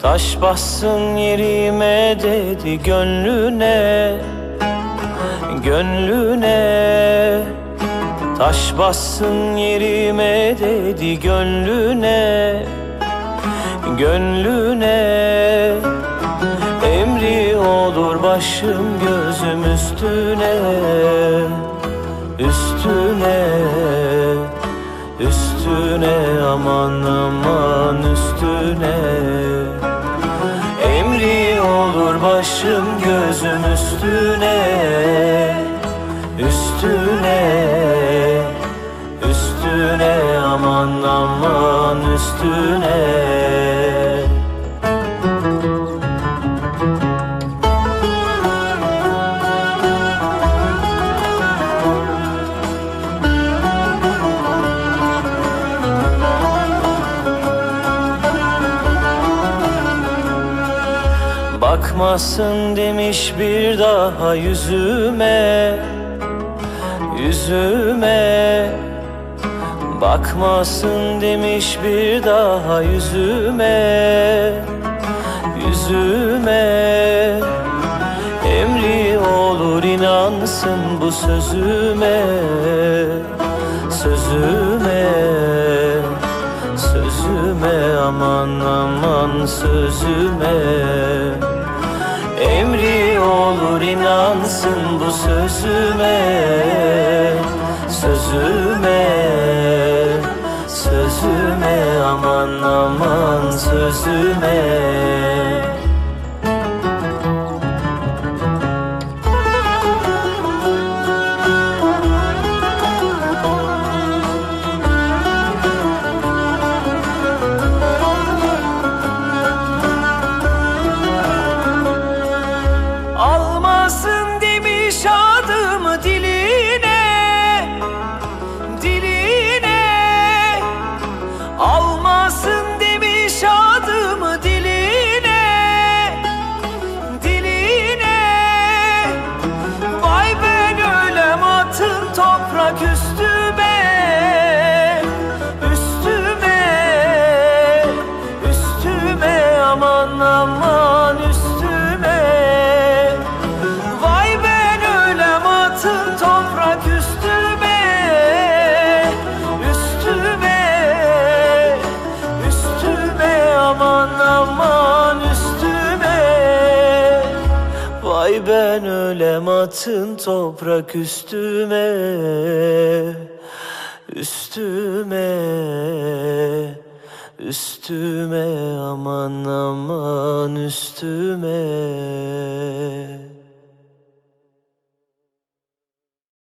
Taş bassın yerime dedi gönlüne, gönlüne. Taş bassın yerime dedi gönlüne, gönlüne. Emri olur başım gözüm üstüne, üstüne, üstüne, aman aman üstüne. Emri olur başım gözüm üstüne, üstüne, üstüne, aman aman üstüne. Bakmasın demiş bir daha yüzüme, yüzüme. Bakmasın demiş bir daha yüzüme, yüzüme. Emri olur inansın bu sözüme, sözüme, sözüme, aman aman sözüme. Emri olur inansın bu sözüme, sözüme, sözüme, aman aman sözüme. Almasın demiş adımı diline, diline. Almasın demiş adımı diline, diline. Vay ben ölem atın toprak üstüme, üstüme, üstüme, aman aman üstüme. Toprak üstüme, üstüme, üstüme, aman aman üstüme. Vay ben ölem atın toprak üstüme, üstüme, üstüme, aman aman üstüme.